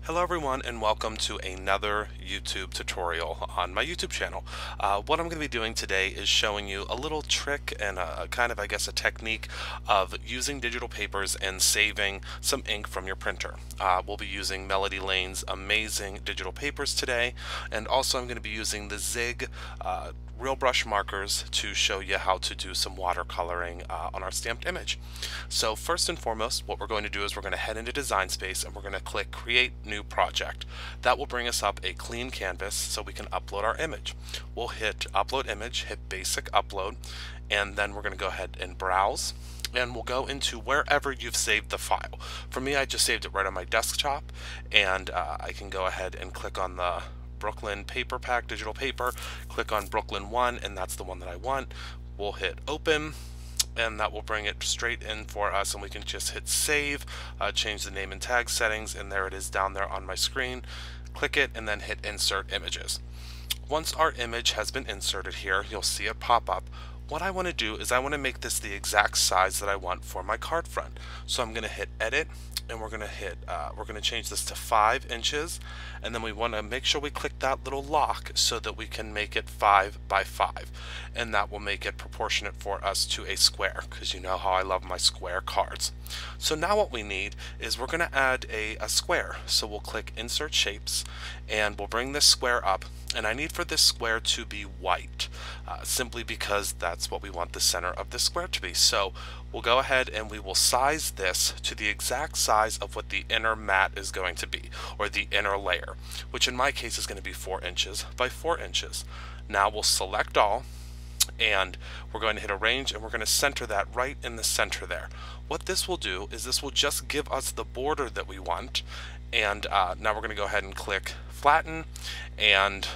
Hello everyone and welcome to another YouTube tutorial on my YouTube channel. What I'm going to be doing today is showing you a little trick and a kind of I guess a technique of using digital papers and saving some ink from your printer. We'll be using Melody Lane's amazing digital papers today, and also I'm going to be using the Zig real brush markers to show you how to do some watercoloring on our stamped image. So first and foremost, what we're going to do is we're going to head into Design Space and we're going to click Create New Project. That will bring us up a clean canvas so we can upload our image. We'll hit Upload Image, hit Basic Upload, and then we're going to go ahead and browse. And we'll go into wherever you've saved the file. For me, I just saved it right on my desktop, and I can go ahead and click on the Brooklyn Paper Pack digital paper, click on Brooklyn 1, and that's the one that I want. We'll hit Open, and that will bring it straight in for us, and we can just hit Save, change the name and tag settings, and there it is down there on my screen. Click it and then hit Insert Images. Once our image has been inserted here, you'll see it pop up. What I want to do is I want to make this the exact size that I want for my card front. So I'm going to hit Edit, and we're going to change this to 5 inches, and then we want to make sure we click that little lock so that we can make it 5 by 5, and that will make it proportionate for us to a square, because you know how I love my square cards. So now what we need is we're going to add a square. So we'll click Insert Shapes, and we'll bring this square up, and I need for this square to be white, simply because that's what we want the center of the square to be. So we'll go ahead and we will size this to the exact size of what the inner mat is going to be, or the inner layer, which in my case is going to be 4 inches by 4 inches. Now we'll select all, and we're going to hit Arrange, and we're going to center that right in the center there. What this will do is this will just give us the border that we want, and now we're going to go ahead and click Flatten, and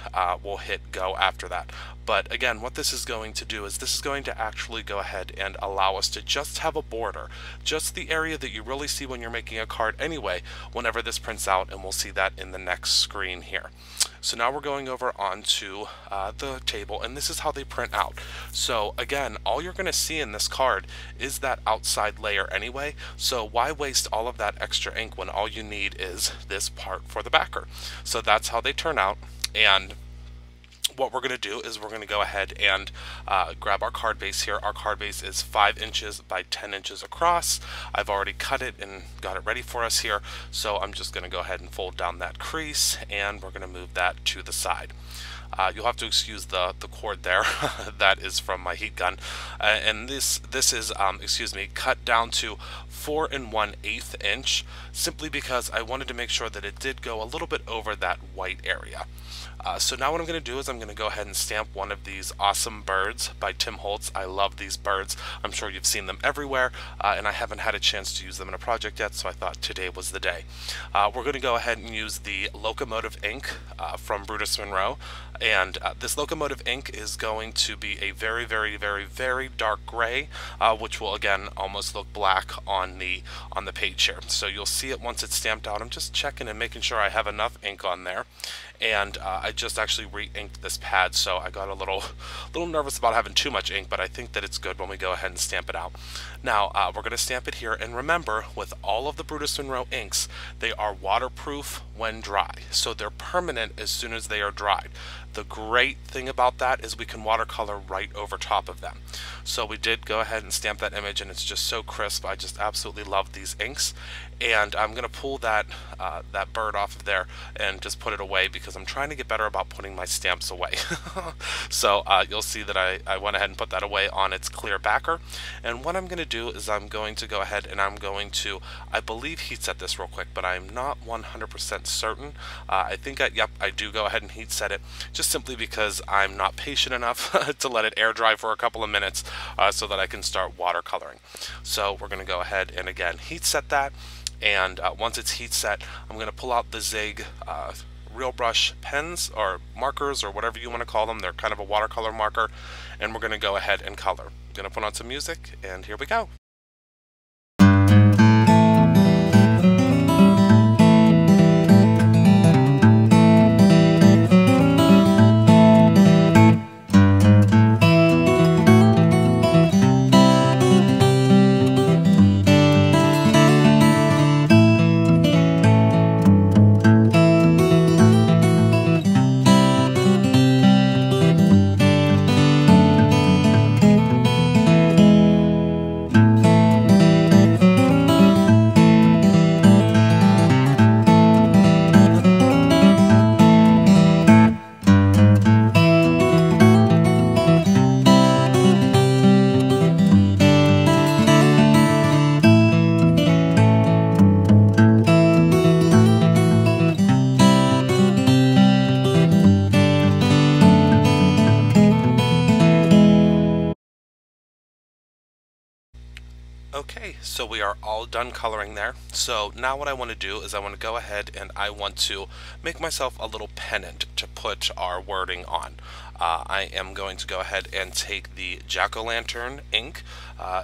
we'll hit Go after that. But again, what this is going to do is this is going to actually go ahead and allow us to just have a border, just the area that you really see when you're making a card anyway, whenever this prints out, and we'll see that in the next screen here. So now we're going over onto the table, and this is how they print out. So again, all you're going to see in this card is that outside layer anyway, so why waste all of that extra ink when all you need is this part for the backer? So that's how they turn out. And what we're going to do is we're going to go ahead and grab our card base here. Our card base is 5 inches by 10 inches across. I've already cut it and got it ready for us here, so I'm just going to go ahead and fold down that crease, and we're going to move that to the side. You'll have to excuse the cord there. That is from my heat gun, and this is cut down to 4 1/8 inch, simply because I wanted to make sure that it did go a little bit over that white area. So now what I'm going to do is I'm going to go ahead and stamp one of these awesome birds by Tim Holtz. I love these birds. I'm sure you've seen them everywhere, and I haven't had a chance to use them in a project yet, so I thought today was the day. We're going to go ahead and use the Locomotive ink from Brutus Monroe, and this Locomotive ink is going to be a very, very, very, very dark gray, which will again almost look black on the page here. So you'll see it once it's stamped out. I'm just checking and making sure I have enough ink on there, and I just actually re-inked this pad, so I got a little nervous about having too much ink, but I think that it's good when we go ahead and stamp it out. Now we're going to stamp it here, and remember, with all of the Brutus Monroe inks, they are waterproof when dry, so they're permanent as soon as they are dried. The great thing about that is we can watercolor right over top of them. So we did go ahead and stamp that image, and it's just so crisp. I just absolutely love these inks, and I'm going to pull that bird off of there and just put it away, because I'm trying to get better about putting my stamps away. So you'll see that I went ahead and put that away on its clear backer, and what I'm going to do is I'm going to go ahead and I'm going to, I believe, heat set this real quick, but I'm not 100% certain. I think yep, I do go ahead and heat set it, just simply because I'm not patient enough to let it air dry for a couple of minutes so that I can start watercoloring. So we're going to go ahead and again heat set that, and once it's heat set, I'm going to pull out the Zig real brush pens or markers, or whatever you want to call them. They're kind of a watercolor marker, and we're going to go ahead and color. I'm going to put on some music, and here we go. Okay, so we are all done coloring there. So now what I want to do is I want to go ahead and I want to make myself a little pennant to put our wording on. I am going to go ahead and take the Jack-o'-lantern ink.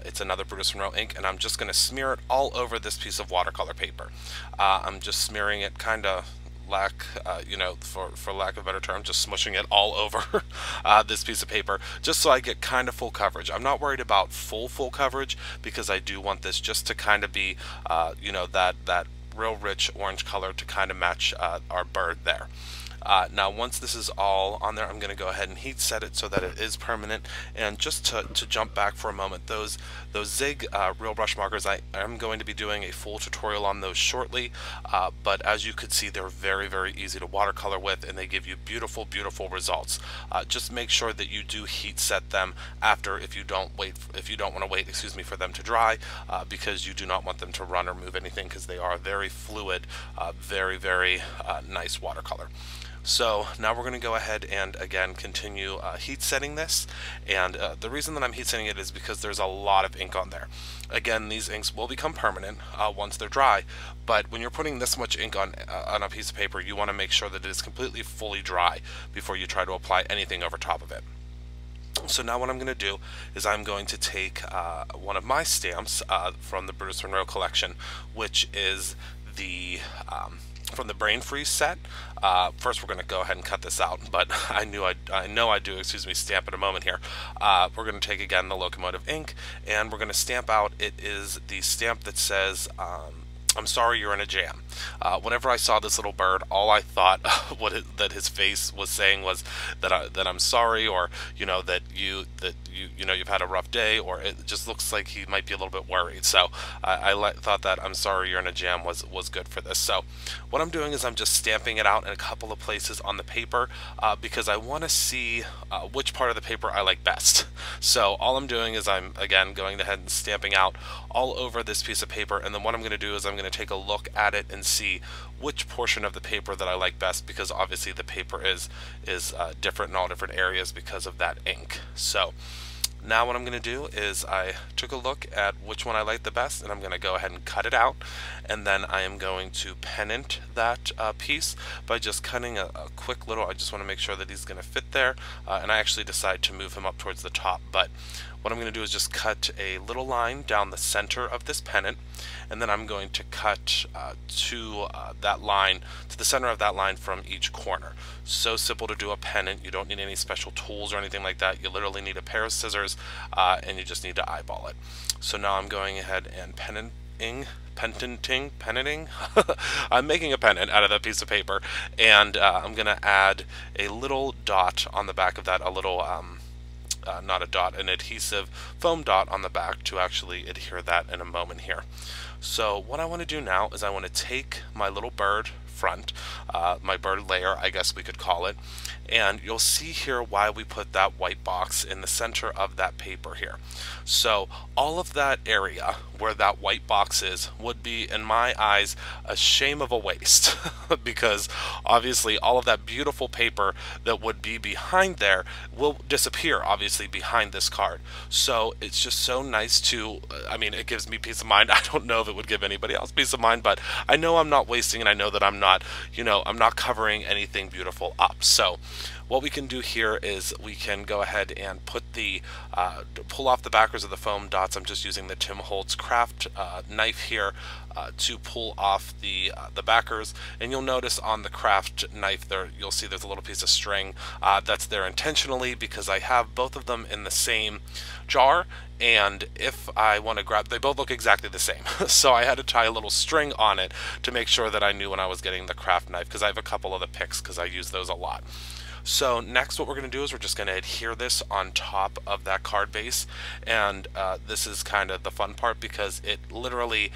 It's another Brutus Monroe ink, and I'm just going to smear it all over this piece of watercolor paper. I'm just smearing it kind of for lack of a better term, just smushing it all over this piece of paper, just so I get kind of full coverage. I'm not worried about full coverage because I do want this just to kind of be, that real rich orange color to kind of match our bird there. Now once this is all on there, I'm going to go ahead and heat set it so that it is permanent. And just to jump back for a moment, those Zig real brush markers, I am going to be doing a full tutorial on those shortly, but as you could see, they're very easy to watercolor with, and they give you beautiful results. Just make sure that you do heat set them after, if you don't want to wait, for them to dry, because you do not want them to run or move anything, because they are very fluid, very nice watercolor. So now we're going to go ahead and again continue heat setting this, and the reason that I'm heat setting it is because there's a lot of ink on there. Again, these inks will become permanent once they're dry, but when you're putting this much ink on a piece of paper, you want to make sure that it is completely fully dry before you try to apply anything over top of it. So now what I'm going to do is I'm going to take one of my stamps from the Brutus Monroe collection, which is the from the Brain Freeze set. First, we're going to go ahead and cut this out, but I know I do, stamp in a moment here. We're going to take again the Locomotive ink, and we're going to stamp out. It is the stamp that says, "I'm sorry you're in a jam." Whenever I saw this little bird, all I thought that his face was saying was that I'm sorry, or that you've had a rough day, or it just looks like he might be a little bit worried. So I thought that "I'm sorry you're in a jam" was good for this. So what I'm doing is I'm just stamping it out in a couple of places on the paper because I want to see which part of the paper I like best. So all I'm doing is I'm again going ahead and stamping out all over this piece of paper, and then what I'm going to do is I'm going to take a look at it and see which portion of the paper that I like best, because obviously the paper is different in all different areas because of that ink. So now what I'm going to do is I took a look at which one I like the best, and I'm going to go ahead and cut it out, and then I am going to pennant that piece by just cutting a quick little. I just want to make sure that he's going to fit there, and I actually decide to move him up towards the top, but what I'm going to do is just cut a little line down the center of this pennant, and then I'm going to cut to the center of that line from each corner. So simple to do a pennant. You don't need any special tools or anything like that. You literally need a pair of scissors, and you just need to eyeball it. So now I'm going ahead and penanting. I'm making a pennant out of that piece of paper, and I'm going to add a little dot on the back of that, a little not a dot, an adhesive foam dot on the back to actually adhere that in a moment here. So what I want to do now is I want to take my little bird front, my bird layer, I guess we could call it, and you'll see here why we put that white box in the center of that paper here. So all of that area where that white box is would be, in my eyes, a shame of a waste because obviously all of that beautiful paper that would be behind there will disappear obviously behind this card. So it's just so nice to, it gives me peace of mind. I don't know if it would give anybody else peace of mind, but I know I'm not wasting, and I know that I'm not covering anything beautiful up. So what we can do here is we can go ahead and put pull off the backers of the foam dots. I'm just using the Tim Holtz craft knife here to pull off the backers, and you'll notice on the craft knife there, you'll see there's a little piece of string that's there intentionally because I have both of them in the same jar, and if I want to grab, they both look exactly the same. So I had to tie a little string on it to make sure that I knew when I was getting the craft knife, because I have a couple of the picks because I use those a lot. So next what we're going to do is we're just going to adhere this on top of that card base, and this is kind of the fun part because it literally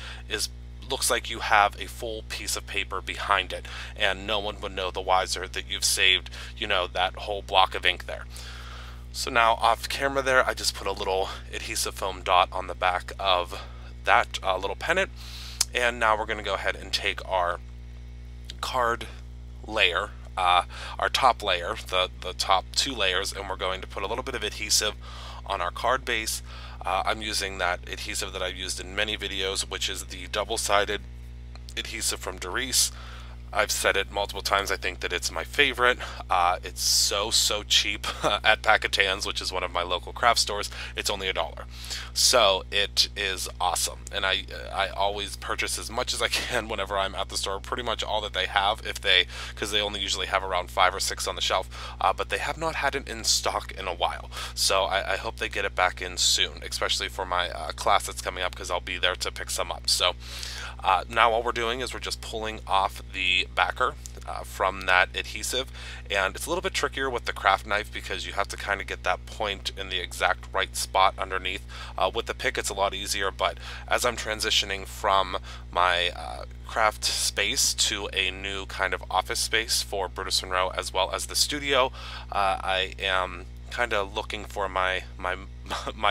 looks like you have a full piece of paper behind it, and no one would know the wiser that you've saved, that whole block of ink there. So now off camera there, I just put a little adhesive foam dot on the back of that little pennant, and now we're going to go ahead and take our card layer, our top layer, the top two layers, and we're going to put a little bit of adhesive on our card base. I'm using that adhesive that I've used in many videos, which is the double-sided adhesive from Darice. I've said it multiple times, I think that it's my favorite. It's so cheap at Packetans, which is one of my local craft stores. It's only $1. So it is awesome. And I always purchase as much as I can whenever I'm at the store, pretty much all that they have, because they only usually have around 5 or 6 on the shelf, but they have not had it in stock in a while. So I hope they get it back in soon, especially for my class that's coming up, because I'll be there to pick some up. So now all we're doing is we're just pulling off the backer from that adhesive, and it's a little bit trickier with the craft knife because you have to kind of get that point in the exact right spot underneath. With the pick it's a lot easier, but as I'm transitioning from my craft space to a new kind of office space for Brutus Monroe as well as the studio, I am kind of looking for my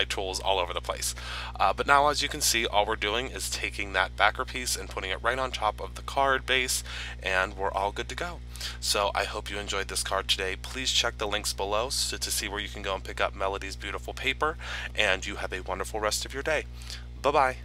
tools all over the place. But now, as you can see, all we're doing is taking that backer piece and putting it right on top of the card base, and we're all good to go. So I hope you enjoyed this card today. Please check the links below to see where you can go and pick up Melody's beautiful paper, and you have a wonderful rest of your day. Bye-bye.